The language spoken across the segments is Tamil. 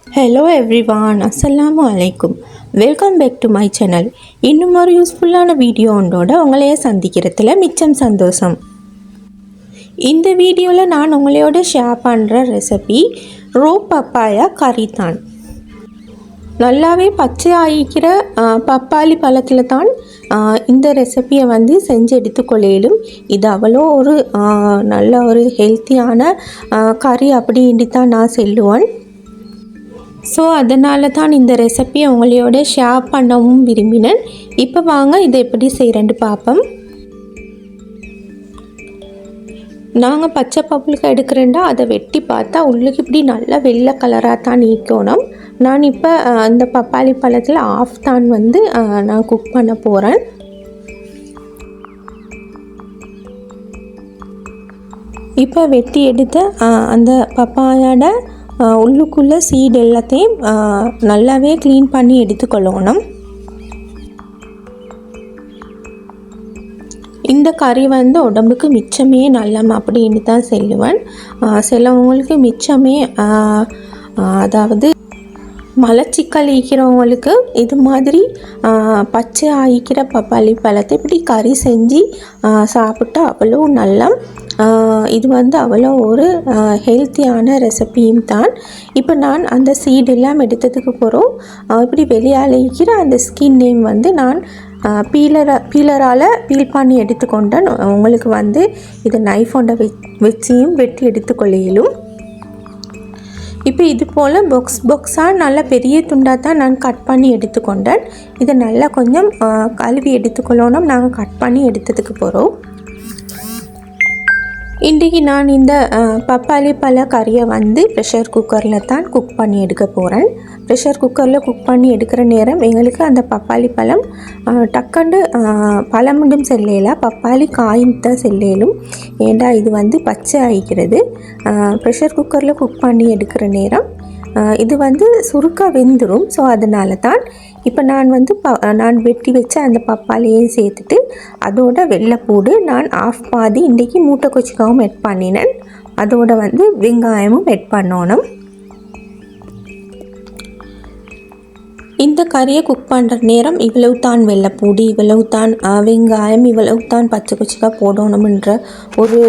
Hello everyone, Assalamu alaikum. Welcome back to my channel. இன்னும் ஒரு யூஸ்ஃபுல்லான வீடியோ ஒன்றோட உங்களையே சந்திக்கிறதுல மிச்சம் சந்தோஷம். இந்த வீடியோவில் நான் உங்களோட ஷேர் பண்ணுற ரெசிபி ரோ பப்பாயா கறி தான். நல்லாவே பச்சை ஆகிக்கிற பப்பாளி பழத்தில் தான் இந்த ரெசிபியை வந்து செஞ்சு எடுத்துக்கொள்ளையிலும். இது அவ்வளோ ஒரு நல்ல ஒரு ஹெல்த்தியான கறி அப்படின்ட்டு தான் நான் சொல்லுவேன். ஸோ அதனால தான் இந்த ரெசிபியை உங்களோட ஷேர் பண்ணவும் விரும்பினேன். இப்போ வாங்க இதை எப்படி செய்கிறேன்னு பார்ப்போம். நாங்கள் பச்சை பப்புளுக்கு எடுக்கிறேன்டா அதை வெட்டி பார்த்தா உள்ளுக்கு இப்படி நல்லா வெள்ளை கலராக தான் நீக்கணும். நான் இப்போ அந்த பப்பாளி பழத்தில் ஆஃப் தான் வந்து நான் குக் பண்ண போகிறேன். இப்போ வெட்டி எடுத்த அந்த பப்பாயோட உள்ளுக்குள்ளே சீடு எல்லாத்தையும் நல்லாவே க்ளீன் பண்ணி எடுத்துக்கொள்ளணும். இந்த கறி வந்து உடம்புக்கு மிச்சமே நல்லம் அப்படின்னு தான் சொல்லுவேன். சிலவங்களுக்கு மிச்சமே அதாவது மலச்சிக்கல் ஈக்கிறவங்களுக்கு இது மாதிரி பச்சை ஆகிக்கிற பப்பாளி பழத்தை இப்படி கறி செஞ்சு சாப்பிட்டா அவ்வளோ நல்லம். இது வந்து அவ்வளோ ஒரு ஹெல்த்தியான ரெசிபியும் தான். இப்போ நான் அந்த சீடெல்லாம் எடுத்ததுக்கு போகிறோம். இப்படி வெளியாளிக்கிற அந்த ஸ்கின் நேம் வந்து நான் பீலரால் பீல் பண்ணி எடுத்துக்கொண்டேன். உங்களுக்கு வந்து இதை நைஃப் ஒன்றை வச்சியும் வெட்டி எடுத்துக்கொள்ளையிலும். இப்போ இது போல் பாக்ஸாக நல்லா பெரிய துண்டாக தான் நான் கட் பண்ணி எடுத்துக்கொண்டேன். இதை நல்லா கொஞ்சம் கழுவி எடுத்துக்கொள்ளணும். நாங்கள் கட் பண்ணி எடுத்ததுக்கு போகிறோம். இன்றைக்கி நான் இந்த பப்பாளி பழ கறியை வந்து ப்ரெஷர் குக்கரில் தான் குக் பண்ணி எடுக்க போகிறேன். ப்ரெஷர் குக்கரில் குக் பண்ணி எடுக்கிற நேரம் எங்களுக்கு அந்த பப்பாளி பழம் டக்குண்டு பழமுண்டும் செல்லையில பப்பாளி காயின் தான் செல்லையிலும். ஏண்டா இது வந்து பச்சை ஆகிக்கிறது. ப்ரெஷர் குக்கரில் குக் பண்ணி எடுக்கிற நேரம் இது வந்து சுருக்க வெந்துடும். ஸோ அதனால தான் இப்போ நான் வந்து நான் வெட்டி வச்ச அந்த பப்பாளியையும் சேர்த்துட்டு அதோட வெள்ளைப்பூடு நான் ஆஃப் பாதி இன்றைக்கி மூட்டை கொச்சிக்காவும் எட் பண்ணினேன். அதோட வந்து வெங்காயமும் எட் பண்ணணும். இந்த கறியை குக் பண்ணுற நேரம் இவ்வளவு தான் வெள்ளைப்பூடி, இவ்வளவு தான் வெங்காயம், இவ்வளவு தான் பச்சை கொச்சிக்காய் போடணும்ன்ற ஒரு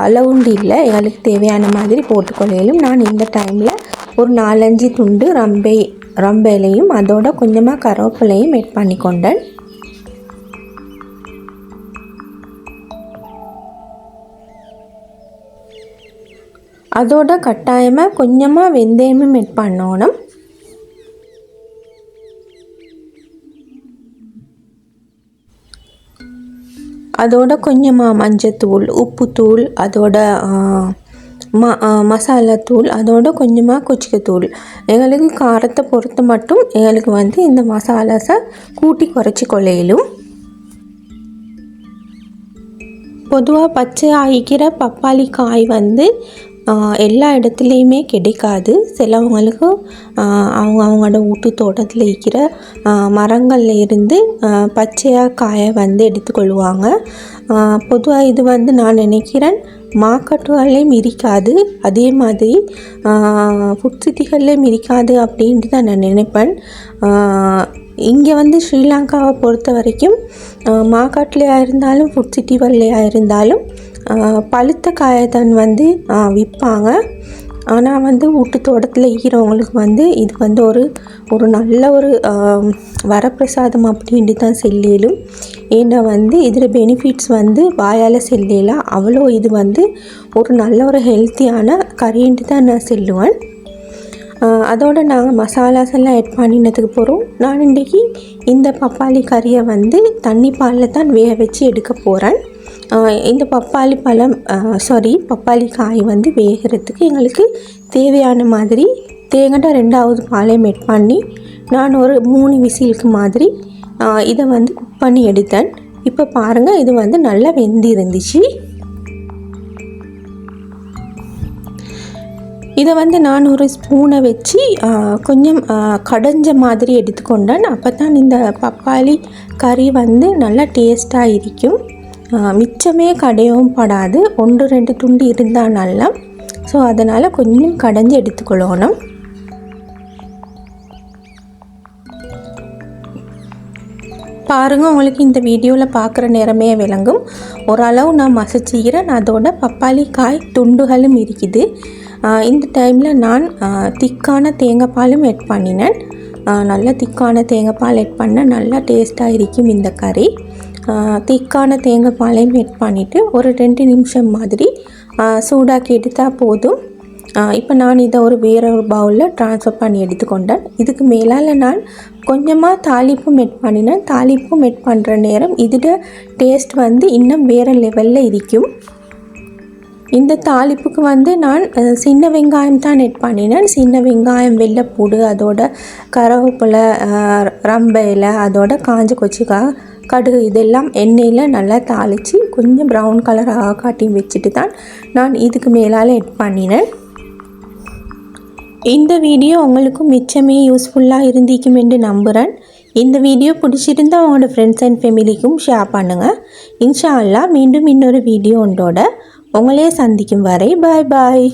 அளவுண்டு இல்லை. எங்களுக்கு தேவையான மாதிரி போட்டுக்கொள்ளையிலும். நான் இந்த டைமில் ஒரு 4-5 துண்டு ரம்பையிலையும் அதோட கொஞ்சமாக கருவேப்பிலையும் எட் பண்ணி கொண்டேன். அதோட கட்டாயமாக கொஞ்சமாக வெந்தயமும் எட் பண்ணணும். அதோட கொஞ்சமாக மஞ்சத்தூள், உப்புத்தூள், அதோட மசாலாத்தூள், அதோட கொஞ்சமாக கொச்சிக்கத்தூள். எங்களுக்கு காரத்தை பொறுத்து மட்டும் எங்களுக்கு வந்து இந்த மசாலாஸை கூட்டி குறைச்சி கொள்ளையிலும். பொதுவாக பச்சை ஆகிக்கிற பப்பாளி காய் வந்து எல்லா இடத்துலையுமே கிடைக்காது. சிலவங்களுக்கு அவங்களோட வீட்டு தோட்டத்தில் இருக்கிற மரங்களில் இருந்து பச்சையாக காயை வந்து எடுத்துக்கொள்வாங்க. பொதுவாக இது வந்து நான் நினைக்கிறேன் மார்க்கெட்டுகள்லேயும் இருக்காது, அதே மாதிரி ஃபுட் சிட்டிகள்லேயும் இருக்காது அப்படின்ட்டு தான் நான் நினைப்பேன். இங்கே வந்து ஸ்ரீலங்காவை பொறுத்த வரைக்கும் மார்க்கெட்லேயா இருந்தாலும் ஃபுட் சிட்டிகள்லையாக இருந்தாலும் பழுத்த காயத்தான் வந்து விற்பாங்க. ஆனால் வந்து வீட்டு தோட்டத்தில் ஈரவங்களுக்கு வந்து இது வந்து ஒரு நல்ல ஒரு வரப்பிரசாதம் அப்படின்ட்டு தான் செல்லிலும். ஏன்னா வந்து இதில் பெனிஃபிட்ஸ் வந்து வாயால் செல்லலாம். அவ்வளோ இது வந்து ஒரு நல்ல ஒரு ஹெல்த்தியான கறின்ட்டு தான் நான் சொல்லுவேன். அதோடு நாங்கள் மசாலாஸ் எல்லாம் எட் பண்ணினதுக்கு போகிறோம். நான் இன்றைக்கி இந்த பப்பாளி கறியை வந்து தண்ணி பாலில் தான் வேக வச்சு எடுக்க போகிறேன். இந்த பப்பாளி காய் வந்து வேகிறதுக்கு எங்களுக்கு தேவையான மாதிரி தேங்காய் 2வது பாலையும் எட் பண்ணி நான் ஒரு 3 விசிலுக்கு மாதிரி இதை வந்து குக் பண்ணி எடுத்தேன். இப்போ பாருங்கள், இது வந்து நல்லா வெந்து இருந்துச்சு. இதை வந்து நான் ஒரு ஸ்பூனை வச்சு கொஞ்சம் கடைஞ்ச மாதிரி எடுத்துக்கொண்டேன். அப்போ தான் இந்த பப்பாளி கறி வந்து நல்லா டேஸ்ட்டாக இருக்கும். மிச்சமே கடையவும் படாது. 1-2 துண்டு இருந்தால் நல்லா. ஸோ அதனால் கொஞ்சம் கடைஞ்சி எடுத்துக்கொள்ளணும். பாருங்கள், உங்களுக்கு இந்த வீடியோவில் பார்க்குற நேரமே விளங்கும். ஓரளவு நான் மசிச்சுக்கிறேன். அதோட பப்பாளி காய் துண்டுகளும் இருக்குது. இந்த டைமில் நான் திக்கான தேங்காய் பாலும் எட் பண்ணினேன். நல்லா திக்கான தேங்காய் பால் எட் பண்ணால் நல்லா டேஸ்ட்டாக இருக்கும் இந்த கறி. திக்கான தேங்காய் பாலையும் எட் பண்ணிவிட்டு ஒரு 2 நிமிஷம் மாதிரி சூடாக்கி எடுத்தால் போதும். இப்போ நான் இதை வேறு ஒரு பவுலில் ட்ரான்ஸ்ஃபர் பண்ணி எடுத்துக்கொண்டேன். இதுக்கு மேலால் நான் கொஞ்சமாக தாளிப்பும் எட் பண்ணினேன். தாளிப்பும் எட் பண்ணுற நேரம் இதோட டேஸ்ட் இன்னும் வேறு லெவலில் இருக்கும். இந்த தாளிப்புக்கு நான் சின்ன வெங்காயம் தான் எட் பண்ணினேன். சின்ன வெங்காயம், வெள்ளைப்பூடு, அதோட கருவேப்பிலை, ரம்பை இலை, அதோட காஞ்ச கொச்சிக்காய், கடுகு இதெல்லாம் எண்ணெயில் நல்லா தாளித்து கொஞ்சம் ப்ரௌன் கலராக காட்டி வச்சுட்டு தான் நான் இதுக்கு மேலால் எட் பண்ணினேன். இந்த வீடியோ உங்களுக்கு மிச்சமே யூஸ்ஃபுல்லாக இருந்திக்கும் என்று நம்புகிறேன். இந்த வீடியோ பிடிச்சிருந்தால் உங்களோட ஃப்ரெண்ட்ஸ் அண்ட் ஃபேமிலிக்கும் ஷேர் பண்ணுங்கள். இன்ஷா அல்லாஹ் மீண்டும் இன்னொரு வீடியோ ஒன்றோட உங்களே சந்திக்கும் வரை பாய் பாய்.